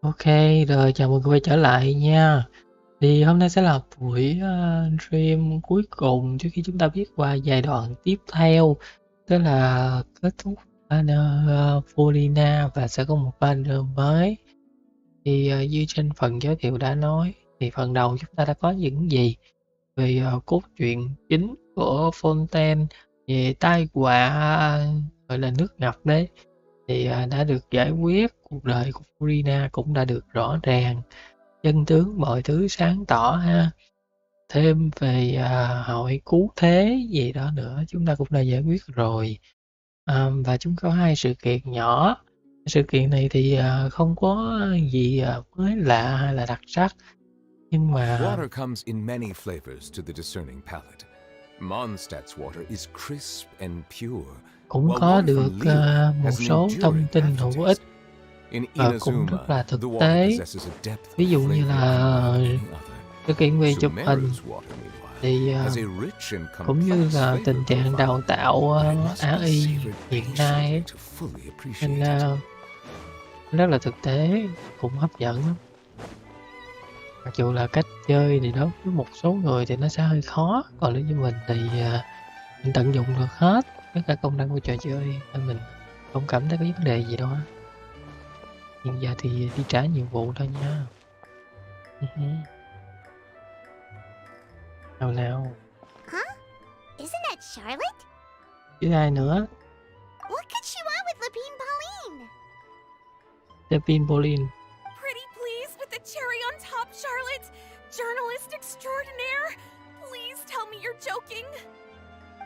Ok, rồi chào mừng quý vị trở lại nha. Thì hôm nay sẽ là buổi stream cuối cùng trước khi chúng ta viết qua giai đoạn tiếp theo, tức là kết thúc banner Furina và sẽ có một banner mới. Thì như trên phần giới thiệu đã nói, thì phần đầu chúng ta đã có những gì về cốt truyện chính của Fontaine, về tai họa gọi là nước ngập đấy, thì đã được giải quyết, cuộc đời của Furina cũng đã được rõ ràng, chân tướng mọi thứ sáng tỏ ha. Thêm về hội cứu thế gì đó nữa chúng ta cũng đã giải quyết rồi. Và chúng có hai sự kiện nhỏ. Sự kiện này thì không có gì mới lạ hay là đặc sắc, nhưng mà Water comes in many flavors to the discerning palate. Mondstadt's water is crisp and pure, cũng while có water được from Liyue một has an số thông enduring tin hữu ích aftertaste. In và cũng rất Inazuma, là the thực water tế. possesses a depth Ví of dụ như flavor là unlike any other. sự kiện về chụp hình Sumeru's water, meanwhile, thì has a rich and cũng như complex là flavor tình trạng profile đào tạo that it must be AI savored hiện nay ấy, patiently to fully nên appreciate it. rất là thực tế, cũng hấp dẫn lắm. Mặc dù là cách chơi thì đối với một số người thì nó sẽ hơi khó, còn đối với mình thì mình tận dụng được hết tất cả công năng của trò chơi nên mình không cảm thấy có vấn đề gì đâu á. Hiện giờ thì đi trả nhiệm vụ thôi nha. Nào nào, Huh? Isn't that Charlotte? chứ ai nữa? What could she want with Lapine Pauline? Tepin Bolin. Pretty please with the cherry on top, Charlotte! Journalist extraordinaire! Please tell me you're joking!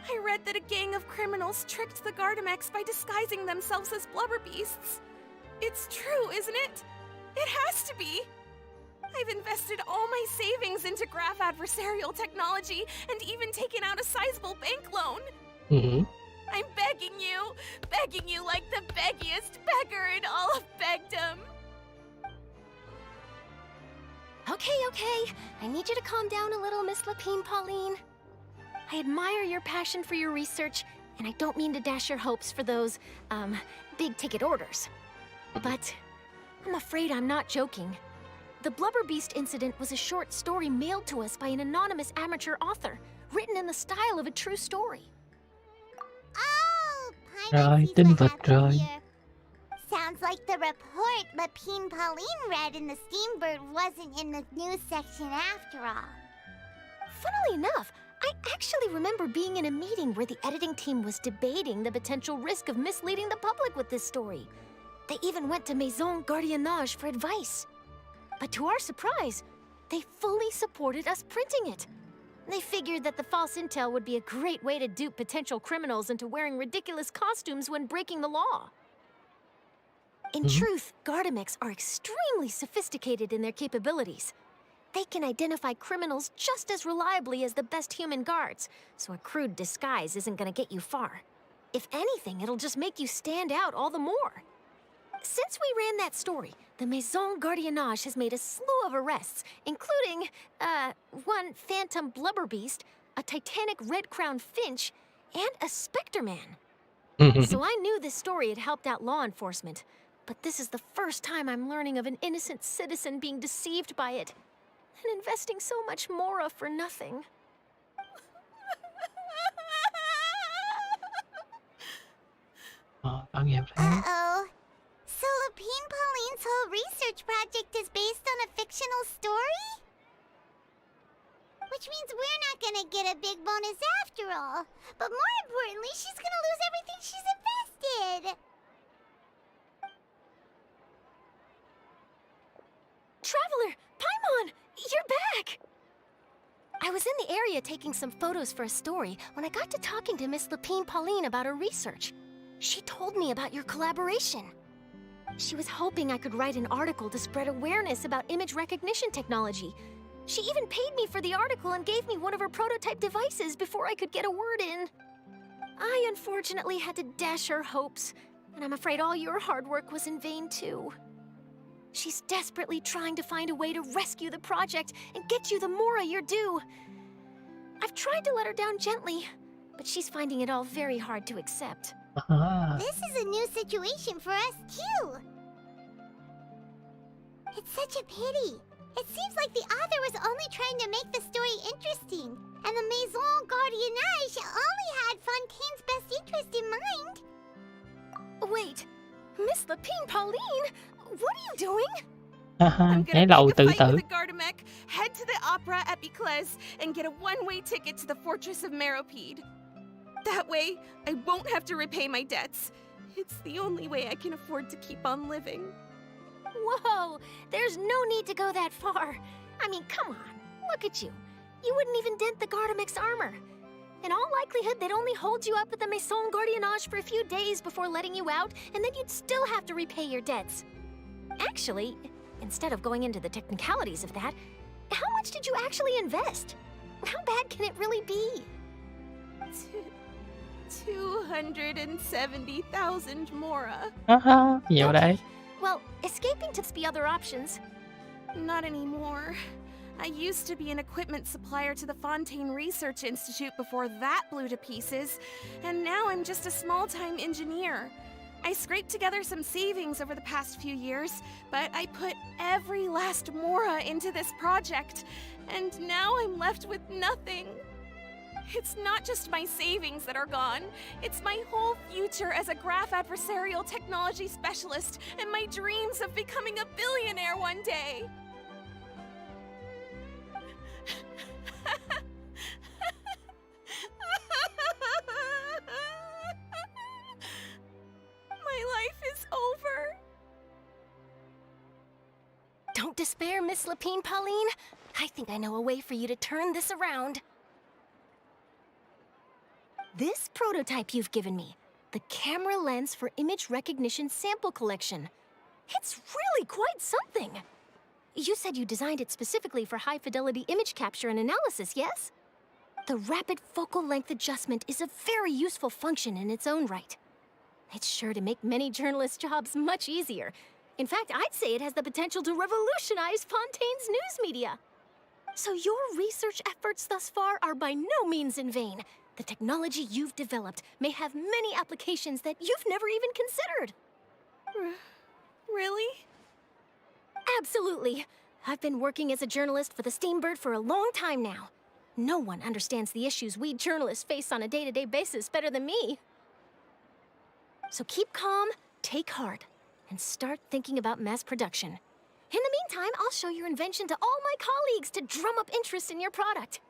I read that a gang of criminals tricked the Gardamex by disguising themselves as blubber beasts. It's true, isn't it? It has to be! I've invested all my savings into graph adversarial technology and even taken out a sizable bank loan. I'm begging you like the beggiest beggar in all of begdom. Okay. I need you to calm down a little, Miss Lapine Pauline. I admire your passion for your research, and I don't mean to dash your hopes for those, big-ticket orders. But I'm afraid I'm not joking. The Blubber Beast incident was a short story mailed to us by an anonymous amateur author, written in the style of a true story. Oh, Rồi, sees tin what vịt happened rồi. here. Sounds like the report Lapine Pauline read in the Steambird wasn't in the news section after all. Funnily enough, I actually remember being in a meeting where the editing team was debating the potential risk of misleading the public with this story. They even went to Maison Gardiennage for advice. But to our surprise, they fully supported us printing it. They figured that the false intel would be a great way to dupe potential criminals into wearing ridiculous costumes when breaking the law. In truth, Gardamex are extremely sophisticated in their capabilities. They can identify criminals just as reliably as the best human guards, so a crude disguise isn't gonna get you far. If anything, it'll just make you stand out all the more. Since we ran that story, the Maison Gardiennage has made a slew of arrests, including, one phantom blubber beast, a titanic red-crowned finch, and a specter man. So I knew this story had helped out law enforcement, but this is the first time I'm learning of an innocent citizen being deceived by it, and investing so much Mora for nothing. Bạn nghe thấy. Uh-oh. So Lapine Pauline's whole research project is based on a fictional story? Which means we're not gonna get a big bonus after all. But more importantly, she's gonna lose everything she's invested. Traveler, Paimon, you're back! I was in the area taking some photos for a story when I got to talking to Miss Lapine Pauline about her research. She told me about your collaboration. She was hoping I could write an article to spread awareness about image recognition technology. She even paid me for the article and gave me one of her prototype devices before I could get a word in. I unfortunately had to dash her hopes, and I'm afraid all your hard work was in vain too. She's desperately trying to find a way to rescue the project and get you the Mora you're due. I've tried to let her down gently, but she's finding it all very hard to accept. This is a new situation for us too. It's such a pity. It seems like the author was only trying to make the story interesting, and the Maison Gardiennage only had Fontaine's best interest in mind. Wait, Miss Lapine Pauline, what are you doing? I'm Nhảy gonna lầu pick tự a fight tử. with the Gardamec, head to the opera at Biclès, and get a one-way ticket to the Fortress of Meropide. That way, I won't have to repay my debts. It's the only way I can afford to keep on living. Whoa, there's no need to go that far. I mean, come on, look at you. You wouldn't even dent the Gardamec's armor. In all likelihood, they'd only hold you up at the Maison Gardiennage for a few days before letting you out, and then you'd still have to repay your debts. Actually, instead of going into the technicalities of that, how much did you actually invest? How bad can it really be? 270,000 Mora. Nhiều đấy. Well, escaping to be other options. Not anymore. I used to be an equipment supplier to the Fontaine Research Institute before that blew to pieces, and now I'm just a small-time engineer. I scraped together some savings over the past few years, but I put every last Mora into this project, and now I'm left with nothing. It's not just my savings that are gone, it's my whole future as a graph adversarial technology specialist and my dreams of becoming a billionaire one day. My life is over. Don't despair, Miss Lapine Pauline. I think I know a way for you to turn this around. This prototype you've given me, the camera lens for image recognition sample collection. It's really quite something. You said you designed it specifically for high-fidelity image capture and analysis, yes? The rapid focal length adjustment is a very useful function in its own right. It's sure to make many journalists' jobs much easier. In fact, I'd say it has the potential to revolutionize Fontaine's news media. So your research efforts thus far are by no means in vain. The technology you've developed may have many applications that you've never even considered. Really? Absolutely. I've been working as a journalist for the Steambird for a long time now. No one understands the issues we journalists face on a day-to-day basis better than me. So keep calm, take heart, and start thinking about mass production. In the meantime, I'll show your invention to all my colleagues to drum up interest in your product.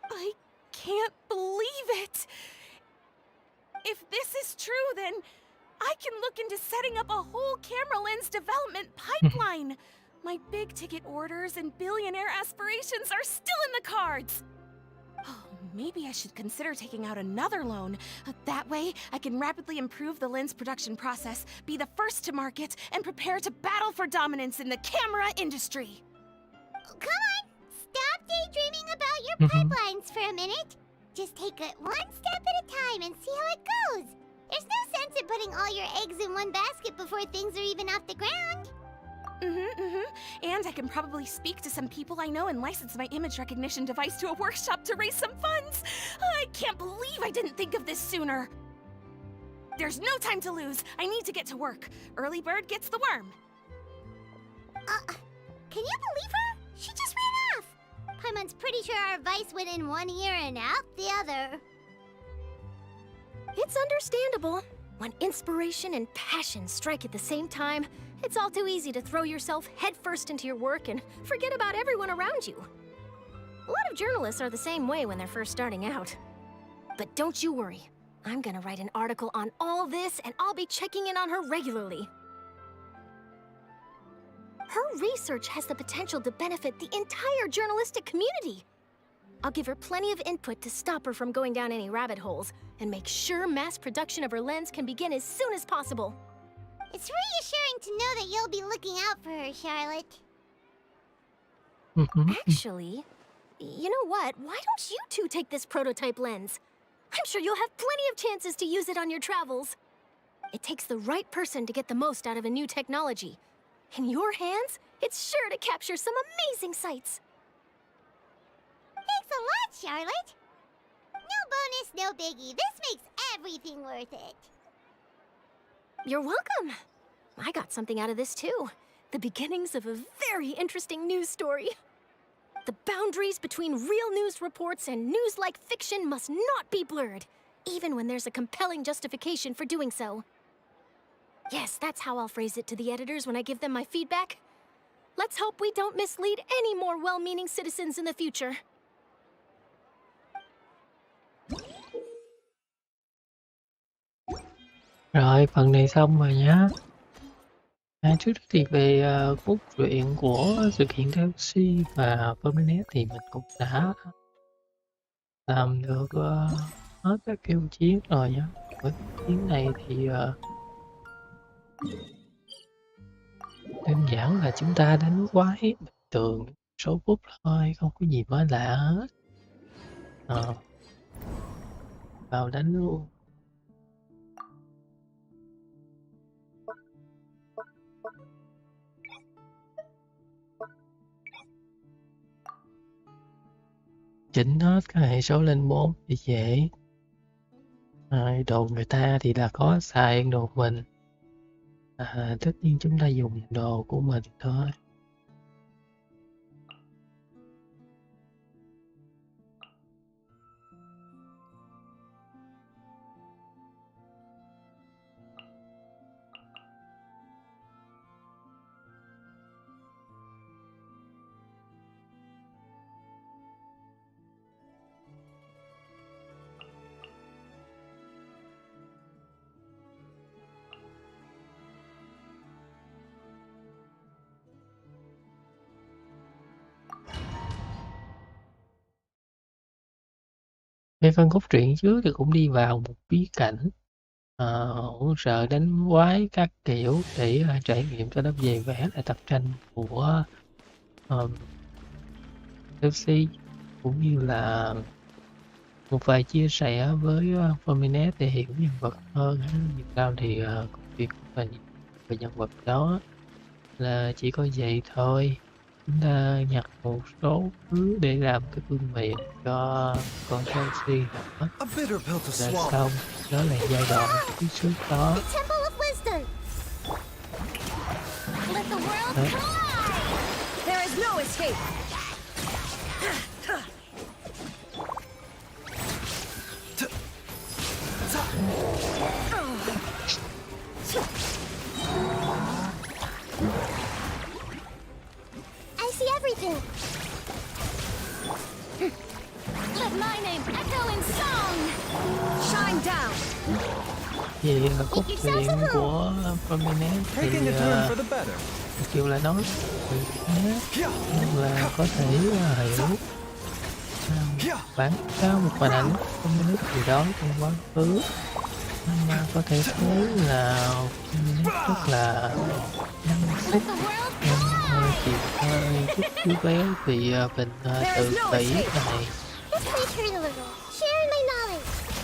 I can't believe it! If this is true, then I can look into setting up a whole camera lens development pipeline. My big ticket orders and billionaire aspirations are still in the cards. Oh, maybe I should consider taking out another loan. That way, I can rapidly improve the lens production process, be the first to market, and prepare to battle for dominance in the camera industry. Come on, stop daydreaming about your pipelines for a minute. Just take it one step at a time and see how it goes. There's no sense in putting all your eggs in one basket before things are even off the ground. And I can probably speak to some people I know and license my image recognition device to a workshop to raise some funds. I can't believe I didn't think of this sooner. There's no time to lose. I need to get to work. Early bird gets the worm. Can you believe her? She just ran off. Paimon's pretty sure our advice went in one ear and out the other. It's understandable. When inspiration and passion strike at the same time, it's all too easy to throw yourself headfirst into your work and forget about everyone around you. A lot of journalists are the same way when they're first starting out. But don't you worry. I'm gonna write an article on all this, and I'll be checking in on her regularly. Her research has the potential to benefit the entire journalistic community. I'll give her plenty of input to stop her from going down any rabbit holes, and make sure mass production of her lens can begin as soon as possible. It's reassuring to know that you'll be looking out for her, Charlotte. Actually, you know what? Why don't you two take this prototype lens? I'm sure you'll have plenty of chances to use it on your travels. It takes the right person to get the most out of a new technology. In your hands, it's sure to capture some amazing sights. Thanks a lot, Charlotte. No bonus, no biggie. This makes everything worth it. You're welcome. I got something out of this too. The beginnings of a very interesting news story. The boundaries between real news reports and news-like fiction must not be blurred, even when there's a compelling justification for doing so. Yes, that's how I'll phrase it to the editors when I give them my feedback. Let's hope we don't mislead any more well-meaning citizens in the future. Rồi, phần này xong rồi nhá. Trước đó thì về cốt truyện của sự kiện DLC và Furina thì mình cũng đã làm được hết các kiểu chiến rồi nhá. Với chiến này thì đơn giản là chúng ta đánh quái bình thường số phút thôi, không có gì mới lạ hết. Vào đánh luôn. Chỉnh hết cái hệ số lên 4 thì dễ. Đồ người ta thì là có xài đồ mình. Tất nhiên chúng ta dùng đồ của mình thôi. Về phần cốt truyện trước thì cũng đi vào một bí cảnh hỗ trợ đánh quái các kiểu để trải nghiệm cho nó về vẽ lại tập tranh của DLC, cũng như là một vài chia sẻ với Furina để hiểu nhân vật hơn. Dù sao thì câu chuyện của mình về nhân vật đó là chỉ có vậy thôi. Chúng ta nhặt một số thứ để làm cái phương miện cho con Genshin nữa là xong. Đó là giai đoạn phía trước đó. Đấy. Everything. Let my name echo in song. Shine down. Vì cốt truyện của Furina thì kêu là nói là có thể hiểu bản sao một hình ảnh không biết gì đó trong quá khứ, nhưng mà có thể thấy là Furina rất là năng sức chị ơi, chút chú bé vì mình tự kỷ này.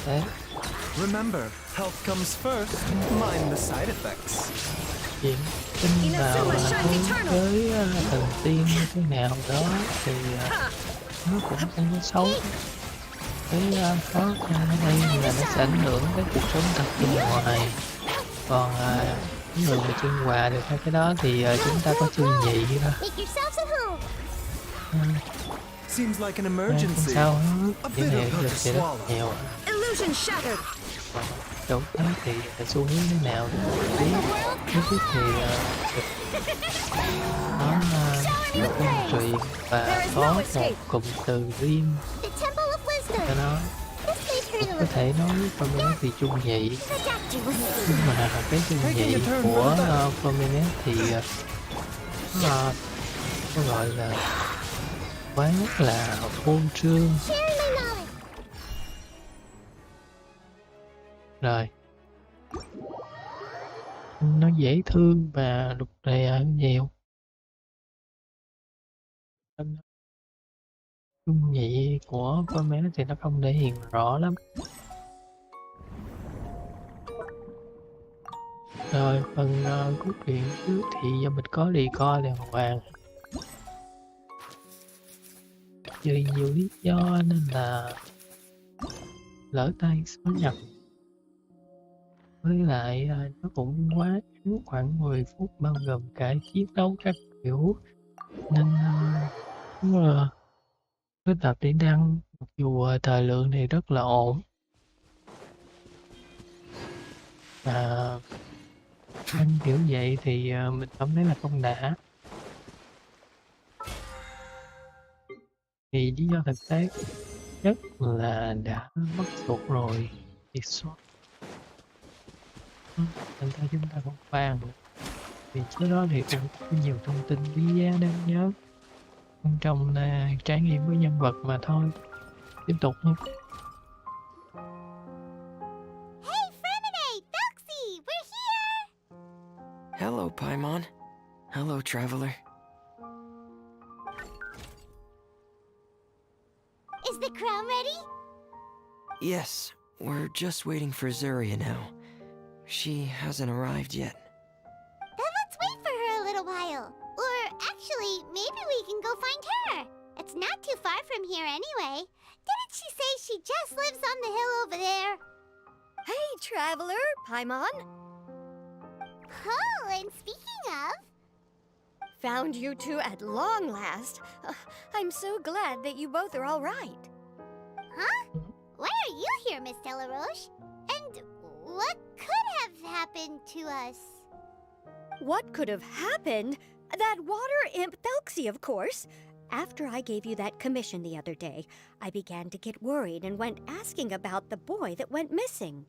Đấy. Remember, health comes first. Mind the side effects. Chuyện tin vào với thần tiên như thế nào đó thì nó cũng không có xấu. Cái khó khăn ở đây là nó sẽ ảnh hưởng tới cuộc sống thật bên ngoài. Còn người mà chân hòa được hai cái đó thì chúng ta có chương nhị thôi. Seems like an emergency. Sao hết, những này được thì rất nhiều. Chỗ khác thì xu hướng thế nào thì không biết. Thứ thì nó công truyện và có một cụm từ riêng cho nó. Có thể nói Furina thì trung nhị, nhưng mà cái trung nhị của Furina thì có gọi là quá là phô trương. Rồi nó dễ thương và lục đề hơn nhiều. Trung nhị của Furina thì nó không thể hiện rõ lắm. Rồi phần cốt truyện trước thì do mình có đi co đàng hoàng, vì nhiều lý do nên là lỡ tay số nhập, với lại nó cũng quá thiếu khoảng 10 phút bao gồm cả chiến đấu các kiểu, nên đúng là cái tập điện đăng mặc dù thời lượng thì rất là ổn và ăn kiểu vậy thì mình cảm thấy là không đã. Thì lý do thực tế nhất là đã mất chuột rồi thì xóa. Thành ra chúng ta không bàn vì trước đó thì cũng có nhiều thông tin quý giá đáng nhớ. Quan trọng là trải nghiệm với nhân vật mà thôi. Tiếp tục nhé. Hey, Furina! Doxy! We're here! Hello, Paimon. Hello, traveler. Is the crown ready? Yes, we're just waiting for Zuria now. She hasn't arrived yet. Then let's wait for her a little while. Or actually, maybe we can go find her. It's not too far from here anyway. Didn't she say she just lives on the hill over there? Hey, traveler, Paimon. Oh, and speaking of... Found you two at long last. I'm so glad that you both are all right. Huh? Why are you here, Miss Delaroche? And what could have happened to us? What could have happened? That water imp Thelxie, of course. After I gave you that commission the other day, I began to get worried and went asking about the boy that went missing.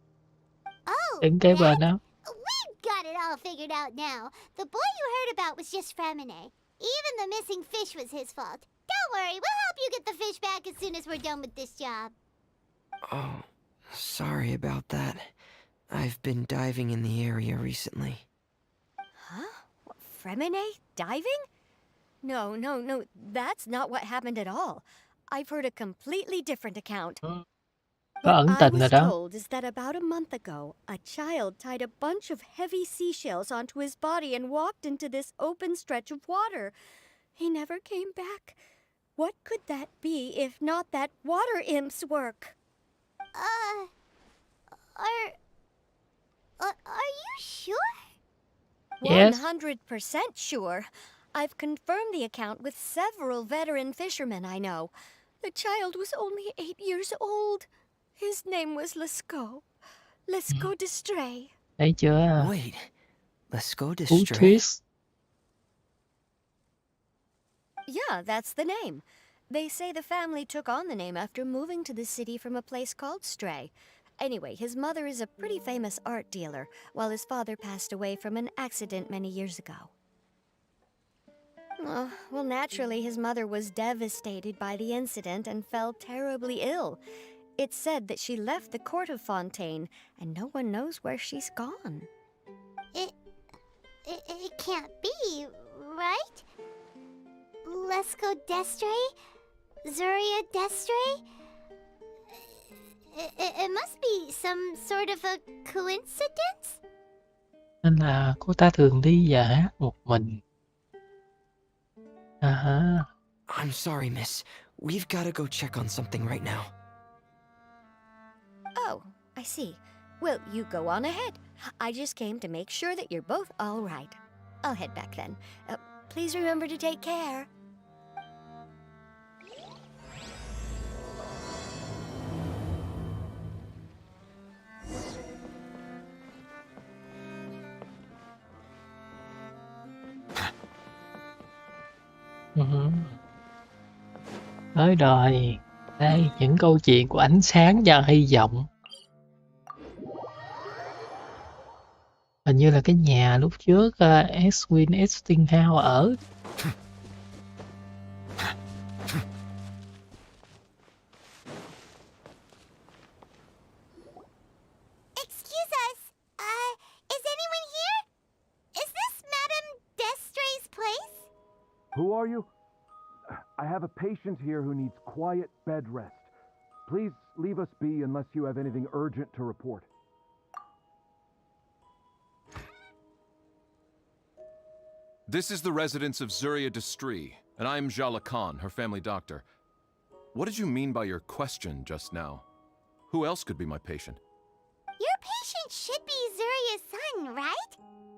Oh, Đứng kế bên that? đó. We've got it all figured out now. The boy you heard about was just Furina. Even the missing fish was his fault. Don't worry, we'll help you get the fish back as soon as we're done with this job. Oh, sorry about that. I've been diving in the area recently. Huh? What, Fremine? Diving? No, that's not what happened at all. I've heard a completely different account. Có ẩn What I tình rồi was đó. told is that about a month ago, a child tied a bunch of heavy seashells onto his body and walked into this open stretch of water. He never came back. What could that be if not that water imp's work? Are you sure? Yes. 100% sure. I've confirmed the account with several veteran fishermen I know. The child was only 8 years old. His name was Lescaut. Lescaut de Stray. Thấy chưa? Wait, let's go to Cú Stray. twist. Yeah, that's the name. They say the family took on the name after moving to the city from a place called Stray. Anyway, his mother is a pretty famous art dealer, while his father passed away from an accident many years ago. Well, naturally, his mother was devastated by the incident and fell terribly ill. It's said that she left the court of Fontaine, and no one knows where she's gone. It can't be, right? Let's go Destray? Zuria Destray? It must be some sort of a coincidence? Nên là cô ta thường đi và hát một mình. À ha. I'm sorry, miss. We've got to go check on something right now. Oh, I see. Well, you go on ahead. I just came to make sure that you're both all right. I'll head back then. Please remember to take care. Tới đời. Đây, những câu chuyện của ánh sáng và hy vọng. Hình như là cái nhà lúc trước Edwin Estinghouse ở. Excuse us. Is anyone here? Is this Madame Destray's place? Who are you? I have a patient here who needs quiet bed rest. Please leave us be unless you have anything urgent to report. This is the residence of Zuria Destry, and I'm Jala Khan, her family doctor. What did you mean by your question just now? Who else could be my patient? Your patient should be Zuria's son, right?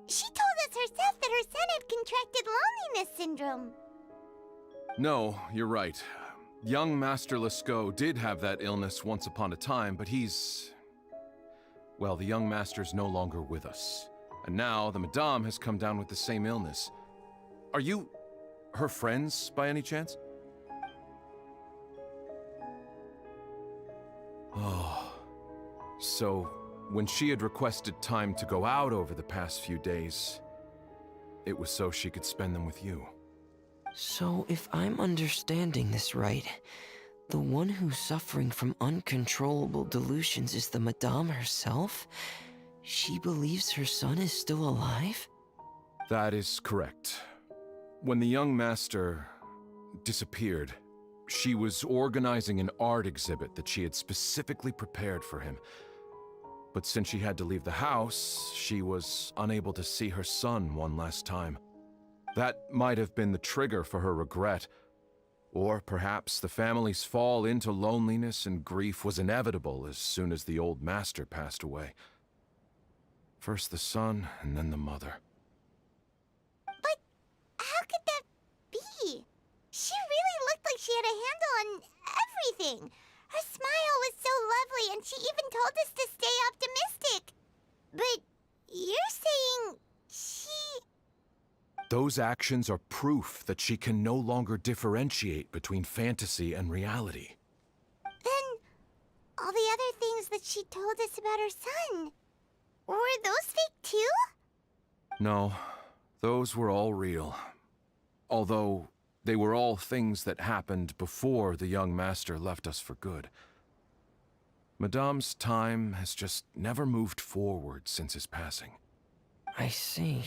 She told us herself that her son had contracted loneliness syndrome. No, you're right. Young Master Lescaut did have that illness once upon a time, but he's... Well, the young master's no longer with us. And now the Madame has come down with the same illness. Are you her friends, by any chance? Oh. So, when she had requested time to go out over the past few days, it was so she could spend them with you. So, if I'm understanding this right, the one who's suffering from uncontrollable delusions is the Madame herself? She believes her son is still alive? That is correct. When the young master disappeared, she was organizing an art exhibit that she had specifically prepared for him. But since she had to leave the house, she was unable to see her son one last time. That might have been the trigger for her regret. Or perhaps the family's fall into loneliness and grief was inevitable as soon as the old master passed away. First the son, and then the mother. But how could that be? She really looked like she had a handle on everything. Her smile was so lovely, and she even told us to stay optimistic. But you're saying she... Those actions are proof that she can no longer differentiate between fantasy and reality. Then, all the other things that she told us about her son, were those fake too? No, those were all real. Although, they were all things that happened before the young master left us for good. Madame's time has just never moved forward since his passing. I see.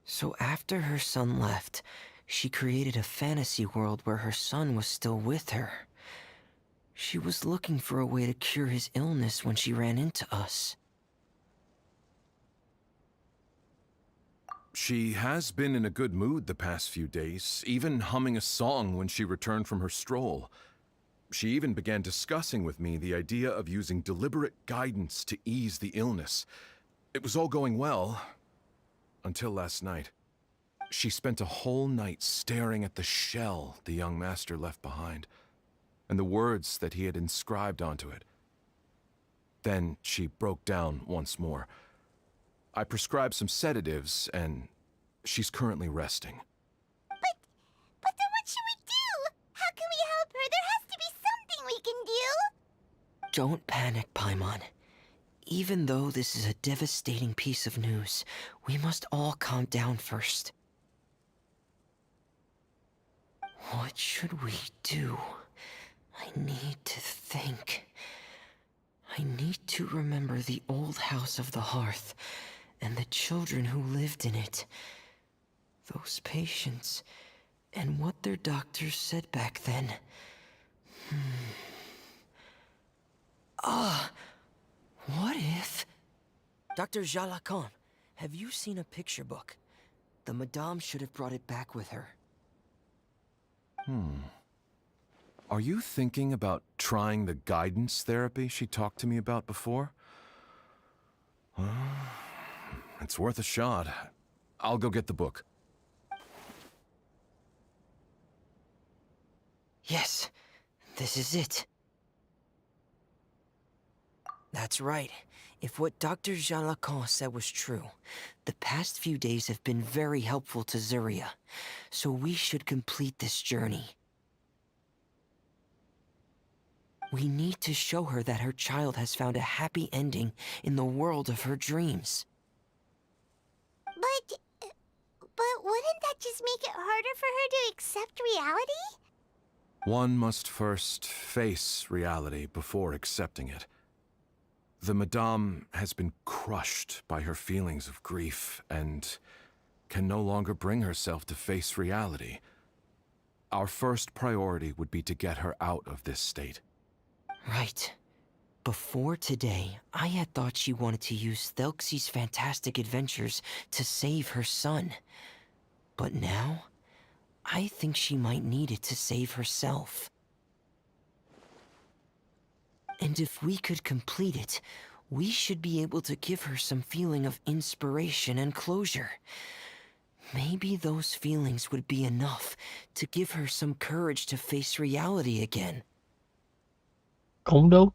So after her son left, she created a fantasy world where her son was still with her. She was looking for a way to cure his illness when she ran into us. She has been in a good mood the past few days, even humming a song when she returned from her stroll. She even began discussing with me the idea of using deliberate guidance to ease the illness. It was all going well, until last night. She spent a whole night staring at the shell the young master left behind, and the words that he had inscribed onto it. Then she broke down once more. I prescribed some sedatives, and she's currently resting. But then what should we do? How can we help her? There has to be something we can do. Don't panic, Paimon. Even though this is a devastating piece of news, we must all calm down first. What should we do? I need to think. I need to remember the old house of the hearth, and the children who lived in it. Those patients, and what their doctors said back then. What if... Dr. Jalakon, have you seen a picture book? The Madame should have brought it back with her. Are you thinking about trying the guidance therapy she talked to me about before? It's worth a shot. I'll go get the book. Yes, this is it. That's right. If what Dr. Jalakon said was true, the past few days have been very helpful to Zuria, so we should complete this journey. We need to show her that her child has found a happy ending in the world of her dreams. But wouldn't that just make it harder for her to accept reality? One must first face reality before accepting it. The Madame has been crushed by her feelings of grief and can no longer bring herself to face reality. Our first priority would be to get her out of this state. Right. Before today, I had thought she wanted to use Thelxie's fantastic adventures to save her son. But now, I think she might need it to save herself. And if we could complete it, we should be able to give her some feeling of inspiration and closure. Maybe those feelings would be enough to give her some courage to face reality again. Cũng đúng.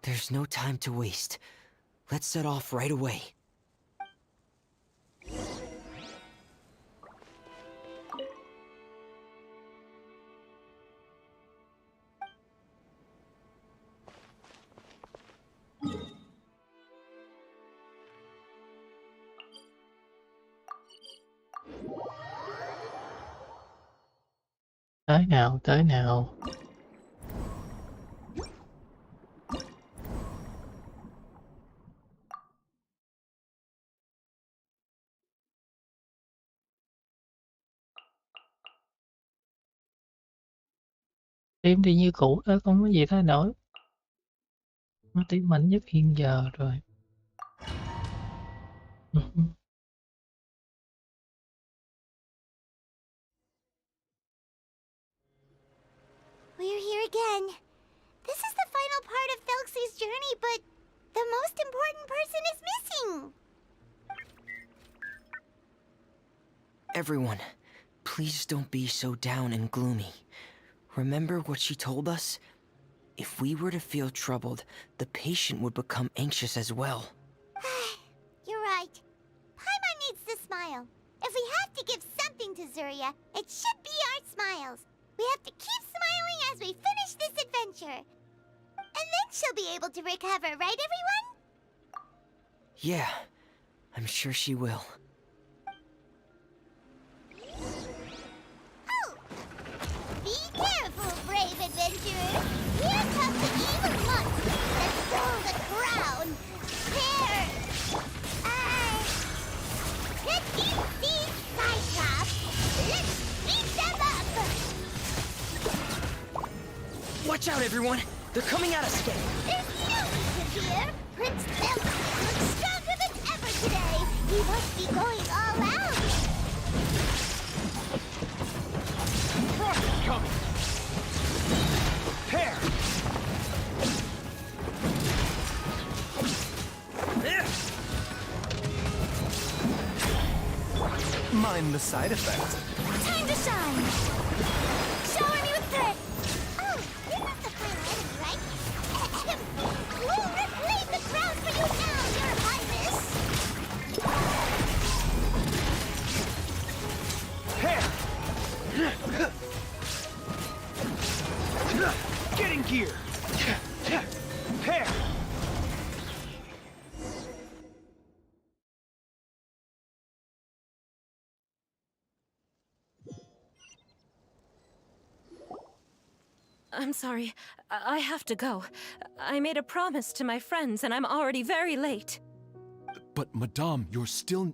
There's no time to waste. Let's set off right away. Tới nào, tới nào. Tim thì như cũ đó, không có gì thay đổi. Nó tim mạnh nhất hiện giờ rồi. We're here again. This is the final part of Thelxie's journey, but the most important person is missing. Everyone, please don't be so down and gloomy. Remember what she told us? If we were to feel troubled, the patient would become anxious as well. You're right. Paimon needs to smile. If we have to give something to Zuria, it should be our smiles. We have to keep smiling as we finish this adventure. And then she'll be able to recover, right everyone? Yeah, I'm sure she will. Oh! Be careful, brave adventurer! Here comes the evil monster that stole the crown! There! Repeat these Cyclops! Let's beat them up! Watch out, everyone! They're coming at us again! There's no reason here! Prince Thelxie looks stronger than ever today! He must be going all out! Frost is coming! Hair! Mind the side effects. Time to shine! Shower me with thread! Oh, this is the final enemy, right? We'll reclaim the crown for you now, Your Highness! Hair! Get in gear! Hair! I'm sorry. I have to go. I made a promise to my friends, and I'm already very late. But, Madame, you're still...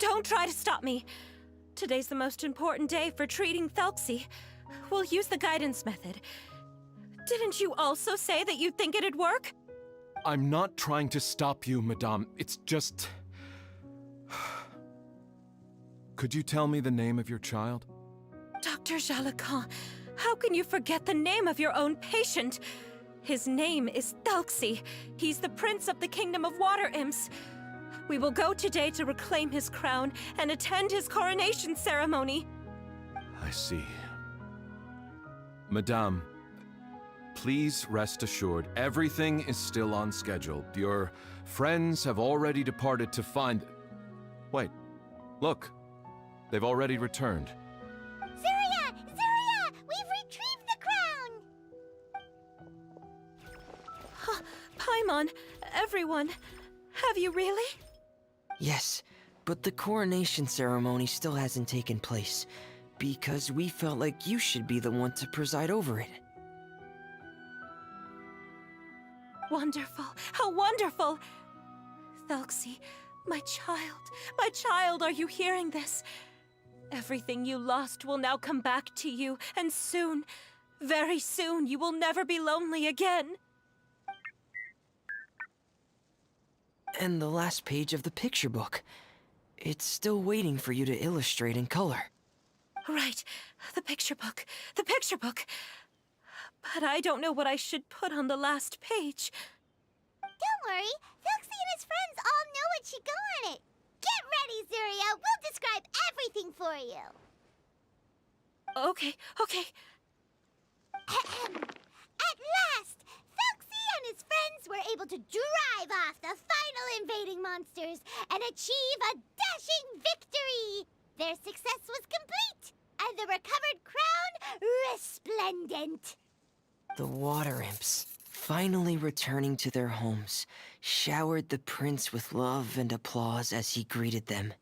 Don't try to stop me. Today's the most important day for treating Thelxie. We'll use the guidance method. Didn't you also say that you'd think it'd work? I'm not trying to stop you, Madame. It's just... Could you tell me the name of your child? Dr. Jalacan, how can you forget the name of your own patient? His name is Thelxie. He's the prince of the kingdom of water imps. We will go today to reclaim his crown and attend his coronation ceremony. I see. Madame, please rest assured, everything is still on schedule. Your friends have already departed to find... Wait, look. They've already returned. Zuria! Zuria! We've retrieved the crown! Paimon, everyone, have you really? Yes, but the coronation ceremony still hasn't taken place, because we felt like you should be the one to preside over it. Wonderful! How wonderful! Thelxie, my child, are you hearing this? Everything you lost will now come back to you, and soon, very soon, you will never be lonely again. And the last page of the picture book. It's still waiting for you to illustrate in color. Right, the picture book, the picture book. But I don't know what I should put on the last page. Don't worry, Foxy and his friends all know what should go on it. Get ready, Zuria. We'll describe everything for you. Okay. At last, Foxy and his friends were able to drive off the final invading monsters and achieve a dashing victory. Their success was complete, and the recovered crown resplendent. The water imps, finally returning to their homes, showered the prince with love and applause as he greeted them.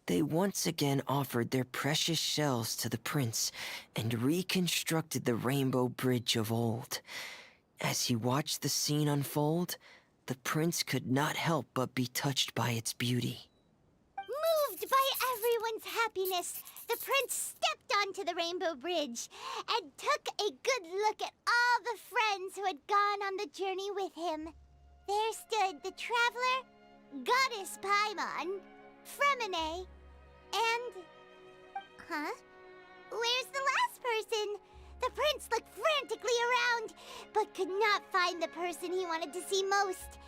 They once again offered their precious shells to the prince and reconstructed the rainbow bridge of old. As he watched the scene unfold, the prince could not help but be touched by its beauty. Moved by everyone's happiness, the prince stepped onto the rainbow bridge and took a good look at all the friends who had gone on the journey with him. There stood the traveler, Goddess Paimon, Fremine, and... Where's the last person? The prince looked frantically around, but could not find the person he wanted to see most.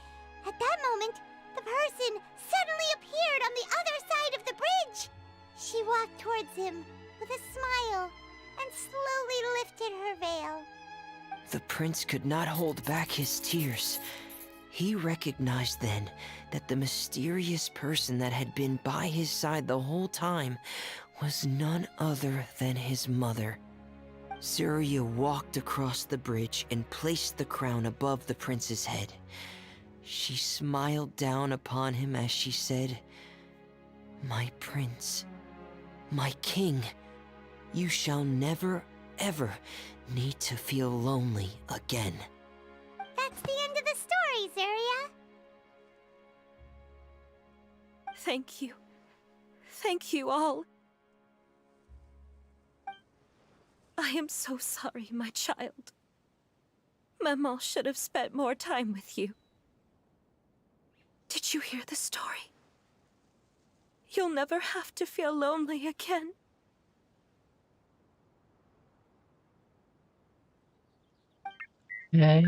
At that moment, the person suddenly appeared on the other side of the bridge. She walked towards him with a smile and slowly lifted her veil. The prince could not hold back his tears. He recognized then that the mysterious person that had been by his side the whole time was none other than his mother. Zuria walked across the bridge and placed the crown above the prince's head. She smiled down upon him as she said, "My prince, my king, you shall never, ever need to feel lonely again." That's the end of the story, Zuria. Thank you. Thank you all. I am so sorry, my child. Maman should have spent more time with you. Did you hear the story? You'll never have to feel lonely again. Yay.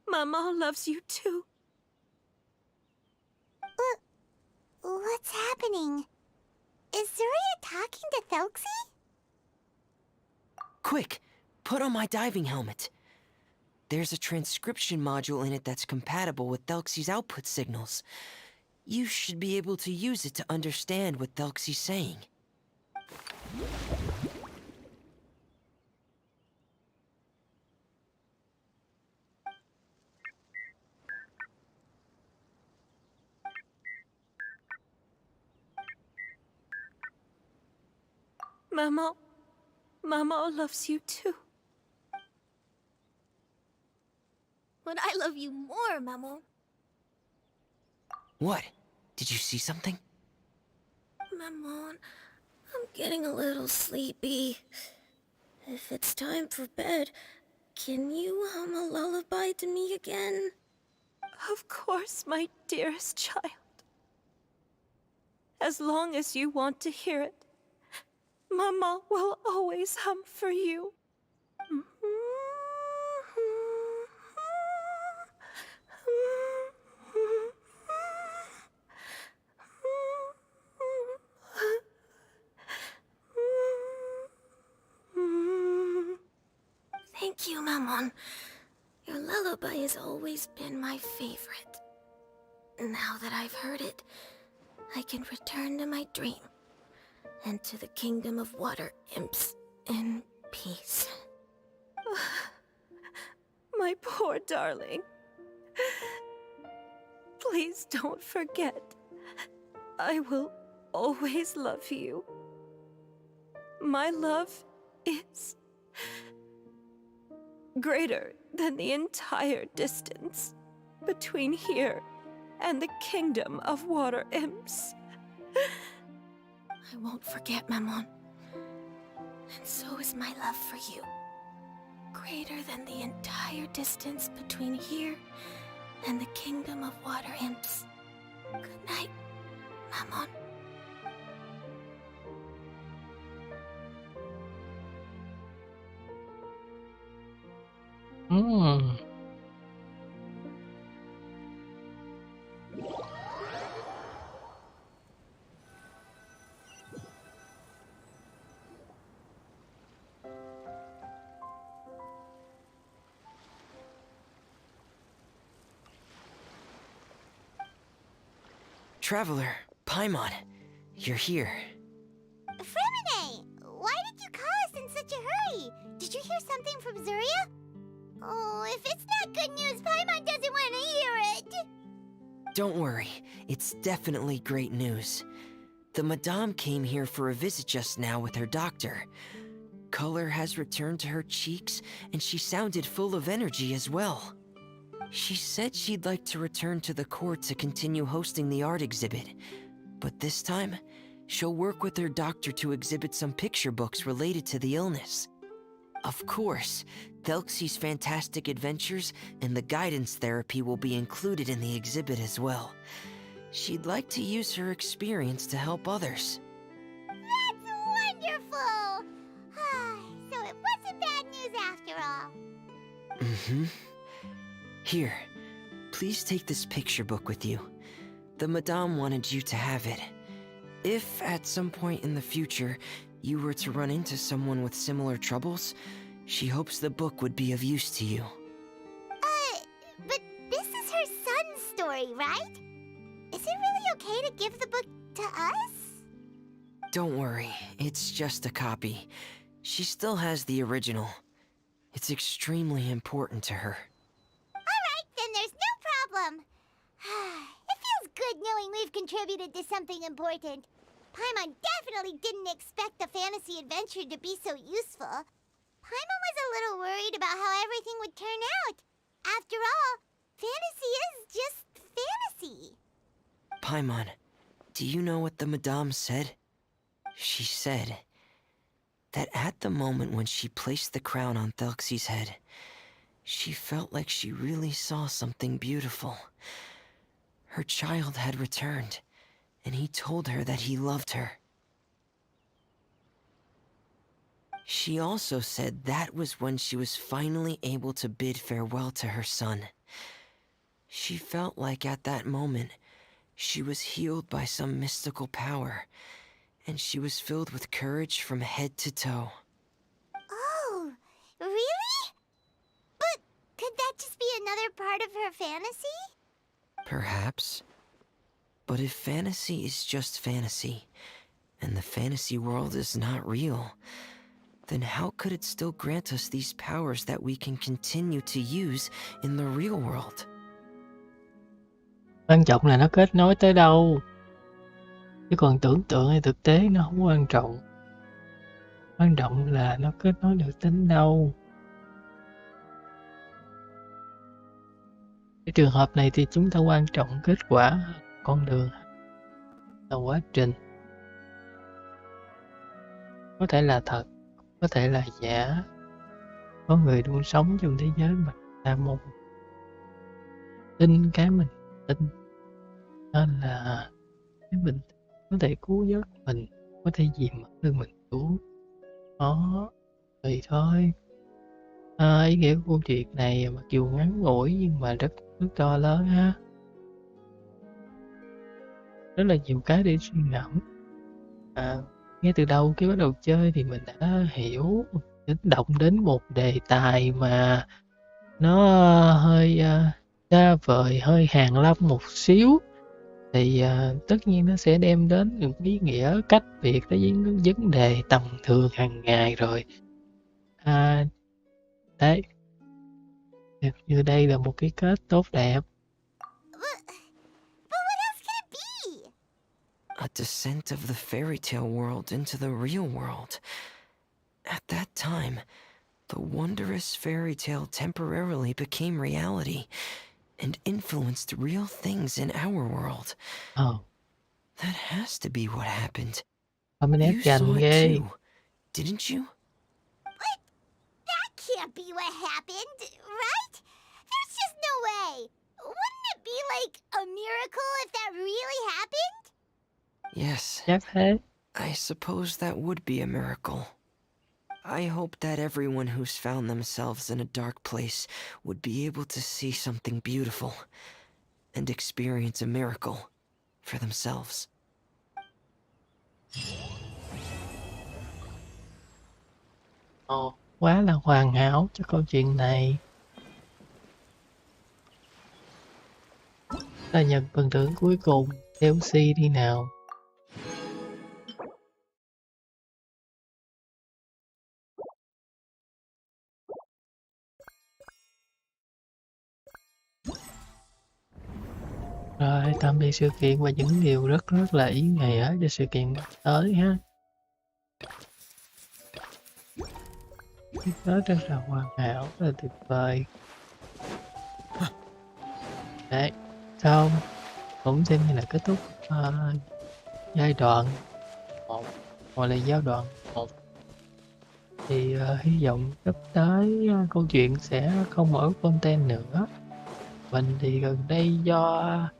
Maman loves you too. What's happening? Is Zuria talking to Thelxie? Quick, put on my diving helmet. There's a transcription module in it that's compatible with Thelxie's output signals. You should be able to use it to understand what Thelxie's saying. Maman loves you too. But I love you more, Maman. What? Did you see something? Maman, I'm getting a little sleepy. If it's time for bed, can you hum a lullaby to me again? Of course, my dearest child. As long as you want to hear it, Mama will always hum for you. Thank you, Maman. Your lullaby has always been my favorite. Now that I've heard it, I can return to my dream and to the kingdom of water imps in peace. My poor darling. Please don't forget. I will always love you. My love is greater than the entire distance between here and the kingdom of water imps. I won't forget, Maman. And so is my love for you. Greater than the entire distance between here and the kingdom of water imps. Good night, Mammon. Ừm. Traveler, Paimon, you're here. Furina, why did you call us in such a hurry? Did you hear something from Zuria? Oh, if it's not good news, Paimon doesn't want to hear it. Don't worry, it's definitely great news. The Madame came here for a visit just now with her doctor. Color has returned to her cheeks, and she sounded full of energy as well. She said she'd like to return to the court to continue hosting the art exhibit. But this time, she'll work with her doctor to exhibit some picture books related to the illness. Of course, Thelxie's fantastic adventures and the guidance therapy will be included in the exhibit as well. She'd like to use her experience to help others. That's wonderful! So it wasn't bad news after all. Mm-hmm. Here, please take this picture book with you. The Madame wanted you to have it. If at some point in the future you were to run into someone with similar troubles, she hopes the book would be of use to you. But this is her son's story, right? Is it really okay to give the book to us? Don't worry, it's just a copy. She still has the original. It's extremely important to her. Alright, then there's no problem. It feels good knowing we've contributed to something important. Paimon definitely didn't expect the fantasy adventure to be so useful. Paimon was a little worried about how everything would turn out. After all, fantasy is just fantasy. Paimon, do you know what the Madame said? She said that at the moment when she placed the crown on Thelxie's head, she felt like she really saw something beautiful. Her child had returned, and he told her that he loved her. She also said that was when she was finally able to bid farewell to her son. She felt like at that moment, she was healed by some mystical power, and she was filled with courage from head to toe. Oh, really? But could that just be another part of her fantasy? Perhaps. But if fantasy is just fantasy, and the fantasy world is not real, then how could it still grant us these powers that we can continue to use in the real world? Quan trọng là nó kết nối tới đâu. Chứ còn tưởng tượng hay thực tế nó không quan trọng. Quan trọng là nó kết nối được đến đâu. Cái trường hợp này thì chúng ta quan trọng kết quả, con đường là quá trình. Có thể là thật, có thể là giả. Có người luôn sống trong thế giới mà ta mong tin cái mình tin, nên là cái mình có thể cứu vớt mình, có thể dìm mất thân mình xuống. Đó, tùy thôi. Ý nghĩa của câu chuyện này mặc dù ngắn ngủi nhưng mà rất to lớn ha. Rất là nhiều cái để suy ngẫm. Ngay từ đầu khi bắt đầu chơi thì mình đã hiểu, động đến một đề tài mà nó hơi xa vời, hơi hàn lâm một xíu, thì tất nhiên nó sẽ đem đến những ý nghĩa cách biệt đối với những vấn đề tầm thường hàng ngày rồi. Đấy, như đây là một cái kết tốt đẹp. But what else could it be? A descent of the fairy tale world into the real world. At that time, the wondrous fairy tale temporarily became reality and influenced real things in our world. Oh. That has to be what happened. You saw it too, didn't you? But that can't be what happened, right? There's just no way. Wouldn't it be like a miracle if that really happened? Yes, Chắc thế. I suppose that would be a miracle. I hope that everyone who's found themselves in a dark place would be able to see something beautiful and experience a miracle for themselves. Ồ, quá là hoàn hảo cho câu chuyện này. Ta nhận phần thưởng cuối cùng, DLC đi nào. Rồi, tạm biệt sự kiện và những điều rất là ý nghĩa cho sự kiện tới ha. Tiếp tới rất là hoàn hảo, rất là tuyệt vời. Đấy, xong cũng xem như là kết thúc giai đoạn 1 hoặc là giai đoạn 1. Thì hy vọng sắp tới câu chuyện sẽ không ở Fontaine nữa. Mình thì gần đây do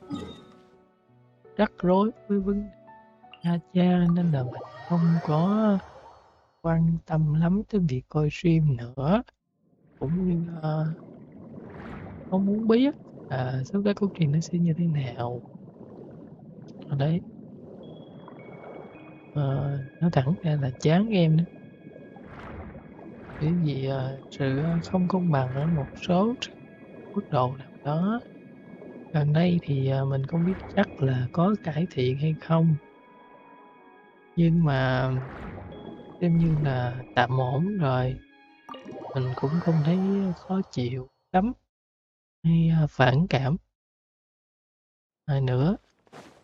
rắc rối với vấn đề nha cha nên là mình không có quan tâm lắm tới việc coi stream nữa, cũng như không muốn biết sắp tới câu chuyện nó sẽ như thế nào. Ở đấy nói thẳng ra là chán game nữa, bởi vì sự không công bằng ở một số mức độ nào đó. Gần đây thì mình không biết chắc là có cải thiện hay không, nhưng mà xem như là tạm ổn rồi. Mình cũng không thấy khó chịu lắm hay phản cảm nữa,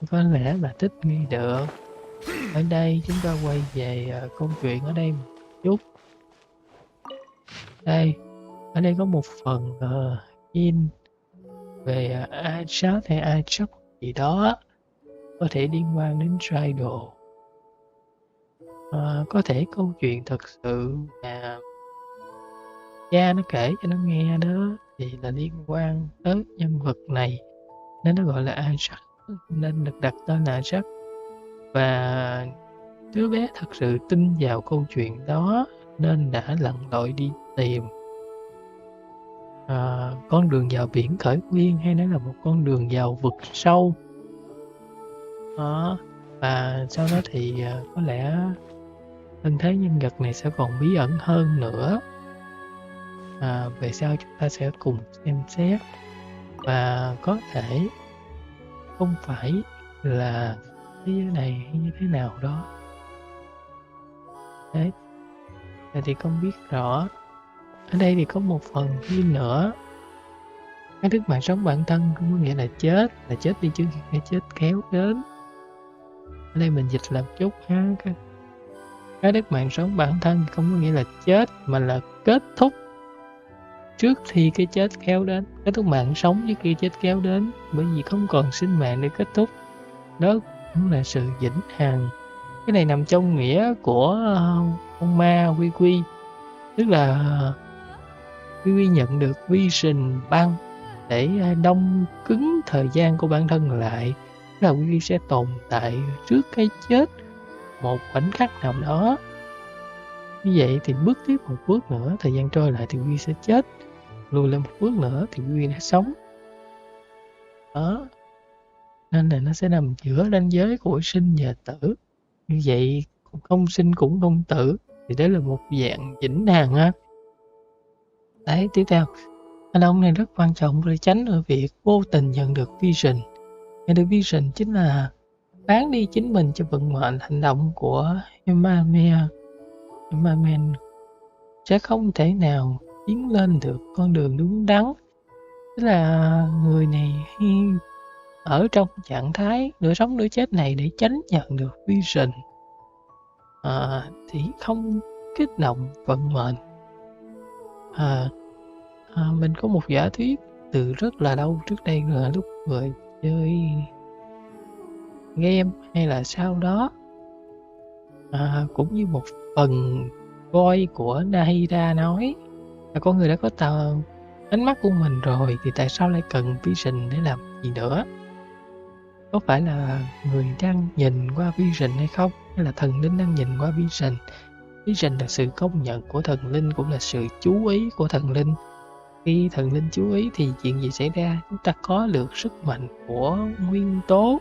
có lẽ là thích nghi được. Ở đây chúng ta quay về câu chuyện ở đây một chút. Đây, ở đây có một phần in về Isaac hay Isaac gì đó, có thể liên quan đến Idol. Có thể câu chuyện thật sự mà cha nó kể cho nó nghe đó thì là liên quan tới nhân vật này, nên nó gọi là Isaac, nên được đặt tên là Isaac. Và đứa bé thật sự tin vào câu chuyện đó nên đã lặn lội đi tìm con đường vào biển khởi nguyên, hay nói là một con đường vào vực sâu đó. Và sau đó thì có lẽ thân thế nhân vật này sẽ còn bí ẩn hơn nữa. Về sau chúng ta sẽ cùng xem xét, và có thể không phải là thế giới này hay như thế nào đó. Đấy, thì không biết rõ. Ở đây thì có một phần thêm nữa. Cái đức mạng sống bản thân cũng có nghĩa là chết đi trước khi cái chết kéo đến. Ở đây mình dịch làm chút ha. Cái đức mạng sống bản thân không có nghĩa là chết, mà là kết thúc trước khi cái chết kéo đến. Kết thúc mạng sống trước khi chết kéo đến, bởi vì không còn sinh mạng để kết thúc. Đó cũng là sự vĩnh hằng. Cái này nằm trong nghĩa của con ma Quy Quy, tức là Quy Quy nhận được vision băng để đông cứng thời gian của bản thân lại, tức là Quy Quy sẽ tồn tại trước cái chết một khoảnh khắc nào đó. Như vậy thì bước tiếp một bước nữa, thời gian trôi lại thì Quy Quy sẽ chết, lùi lại một bước nữa thì Quy Quy đã sống đó. Nên là nó sẽ nằm giữa ranh giới của sinh và tử. Như vậy không sinh cũng không tử, thì đó là một dạng vĩnh hằng ha. Đấy, tiếp theo hành động này rất quan trọng để tránh ở việc vô tình nhận được vision. Nhận được vision chính là bán đi chính mình cho vận mệnh. Hành động của Emmanuel sẽ không thể nào tiến lên được con đường đúng đắn. Tức là người này ở trong trạng thái nửa sống nửa chết này để tránh nhận được vision thì không kích động vận mệnh. Mình có một giả thuyết từ rất là lâu trước đây, là lúc người chơi game hay là sau đó, cũng như một phần voi của Nahida nói là con người đã có ánh mắt của mình rồi thì tại sao lại cần vision để làm gì nữa. Có phải là người đang nhìn qua vision hay không? Hay là thần linh đang nhìn qua vision? Vision là sự công nhận của thần linh, cũng là sự chú ý của thần linh. Khi thần linh chú ý thì chuyện gì xảy ra? Chúng ta có được sức mạnh của nguyên tố,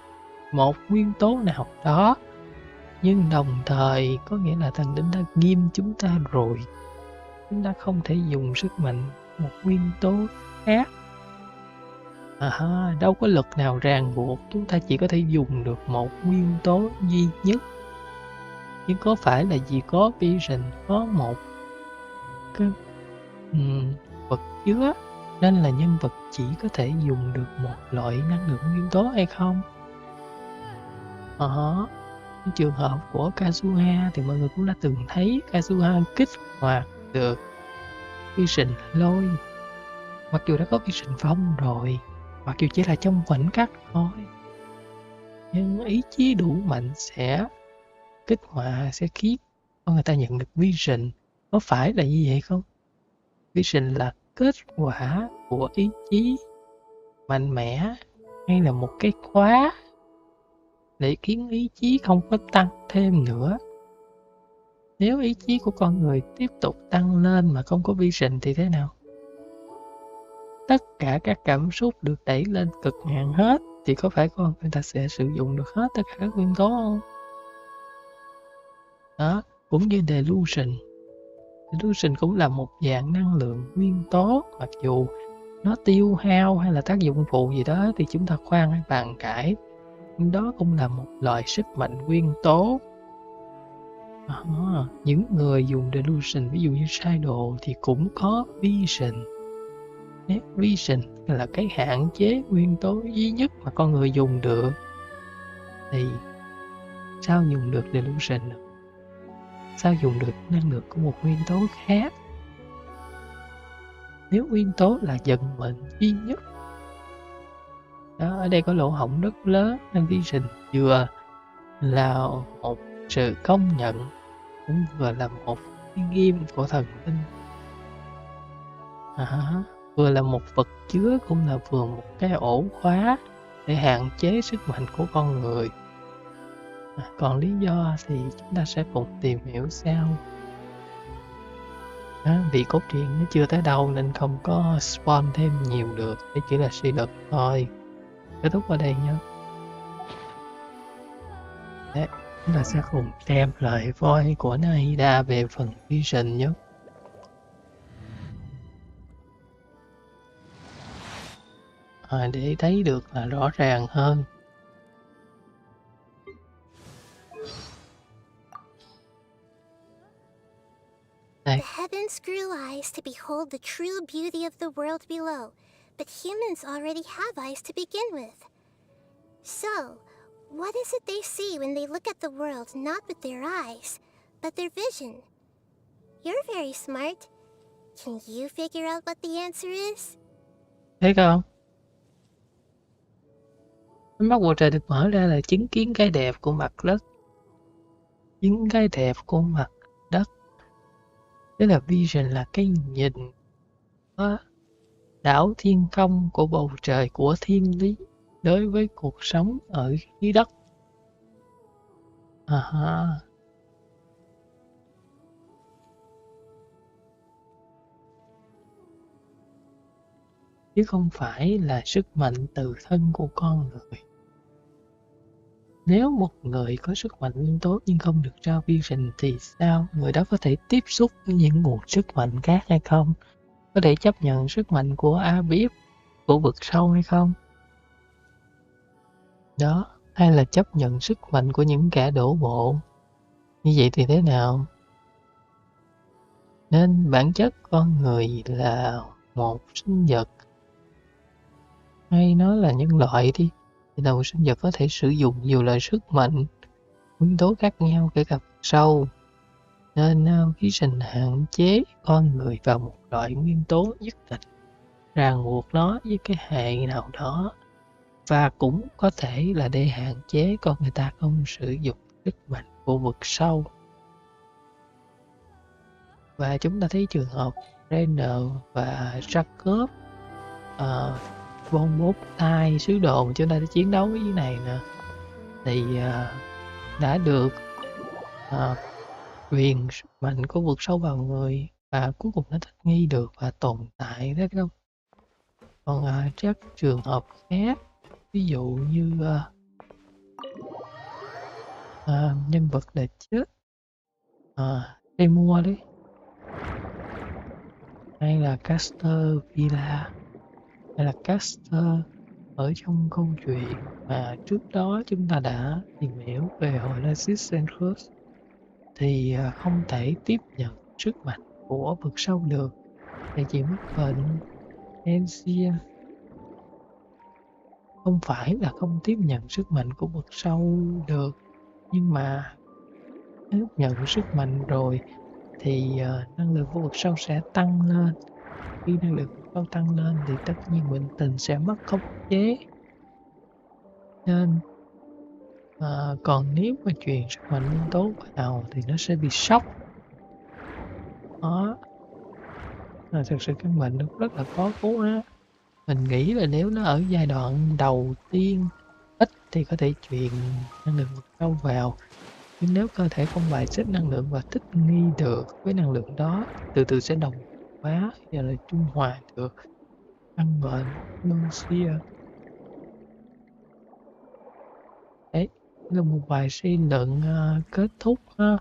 một nguyên tố nào đó. Nhưng đồng thời có nghĩa là thần linh đã ghim chúng ta rồi. Chúng ta không thể dùng sức mạnh một nguyên tố khác. Đâu có lực nào ràng buộc, chúng ta chỉ có thể dùng được một nguyên tố duy nhất. Nhưng có phải là vì có vision, có một cái vật chứa nên là nhân vật chỉ có thể dùng được một loại năng lượng nguyên tố hay không? Trường hợp của Kazuha thì mọi người cũng đã từng thấy Kazuha kích hoạt được vision lôi. Mặc dù đã có vision phong rồi, mặc dù chỉ là trong khoảnh khắc thôi, nhưng ý chí đủ mạnh sẽ kích hoạt, sẽ khiến con người ta nhận được vision. Có phải là như vậy không? Vision là kết quả của ý chí mạnh mẽ, hay là một cái khóa để khiến ý chí không có tăng thêm nữa? Nếu ý chí của con người tiếp tục tăng lên mà không có vision thì thế nào? Tất cả các cảm xúc được đẩy lên cực hạn hết thì có phải con người ta sẽ sử dụng được hết tất cả các nguyên tố không? Đó, cũng như delusion. Delusion cũng là một dạng năng lượng nguyên tố, mặc dù nó tiêu hao hay là tác dụng phụ gì đó thì chúng ta khoan bàn cãi, nhưng đó cũng là một loại sức mạnh nguyên tố. Những người dùng delusion, ví dụ như Shadow thì cũng có vision. Nếu vision là cái hạn chế nguyên tố duy nhất mà con người dùng được thì sao dùng được delusion được? Sao dùng được năng lượng của một nguyên tố khác? Nếu nguyên tố là vận mệnh duy nhất, đó, ở đây có lỗ hổng rất lớn, nên vision vừa là một sự công nhận, cũng vừa là một cái ghim của thần linh. Vừa là một vật chứa, cũng là vừa một cái ổ khóa để hạn chế sức mạnh của con người. Còn lý do thì chúng ta sẽ cùng tìm hiểu sau. Vì cốt truyện nó chưa tới đâu nên không có spoil thêm nhiều được, để chỉ là suy luận thôi. Kết thúc ở đây nhé. Đấy, chúng ta sẽ cùng xem lời voi của Nahida về phần vision nhé. Để thấy được là rõ ràng hơn. The heavens grew eyes to behold the true beauty of the world below, but humans already have eyes to begin with. So, what is it they see when they look at the world not with their eyes, but their vision? You're very smart. Can you figure out what the answer is? Thấy không? Mắt bầu trời được mở ra là chứng kiến cái đẹp của mặt đất. Chứng cái đẹp của mặt đất. Tức là vision là cái nhìn đảo thiên không của bầu trời, của thiên lý đối với cuộc sống ở dưới đất. Chứ không phải là sức mạnh từ thân của con người. Nếu một người có sức mạnh nguyên tố nhưng không được trao vision thì sao? Người đó có thể tiếp xúc với những nguồn sức mạnh khác hay không? Có thể chấp nhận sức mạnh của Abyss, của vực sâu hay không? Đó, hay là chấp nhận sức mạnh của những kẻ đổ bộ? Như vậy thì thế nào? Nên bản chất con người là một sinh vật, hay nói là nhân loại đi, thì là một sinh vật có thể sử dụng nhiều loại sức mạnh, nguyên tố khác nhau, kể cả vực sâu. Nên vision hạn chế con người vào một loại nguyên tố nhất định, ràng buộc nó với cái hệ nào đó, và cũng có thể là để hạn chế con người ta không sử dụng sức mạnh của vực sâu. Và chúng ta thấy trường hợp Renner và Jacob bông bốt tai sứ đồ mà chúng ta đã chiến đấu với cái này nè, thì đã được truyền sức mạnh của vực sâu vào người và cuối cùng nó thích nghi được và tồn tại đó đâu. Còn các trường hợp khác, ví dụ như nhân vật đã chết, hay mua đấy, hay là caster villa, hay là caster ở trong câu chuyện mà trước đó chúng ta đã tìm hiểu về hội Lysis Cross, thì không thể tiếp nhận sức mạnh của vực sâu được, để chỉ mất bệnh. Ancient không phải là không tiếp nhận sức mạnh của vực sâu được, nhưng mà tiếp nhận sức mạnh rồi thì năng lượng của vực sâu sẽ tăng lên. Khi năng lượng vực sâu tăng lên thì tất nhiên bệnh tình sẽ mất khống chế. Nên còn nếu mà truyền sức mạnh nguyên tố vào thì nó sẽ bị sốc. Đó là thực sự căn bệnh nó rất là khó cứu á. Mình nghĩ là nếu nó ở giai đoạn đầu tiên ít thì có thể truyền năng lượng vực sâu vào, nhưng nếu cơ thể không bài xích năng lượng và thích nghi được với năng lượng đó, từ từ sẽ đồng hóa và là trung hòa được căn bệnh Lucia. Đấy là một vài suy luận kết thúc ha.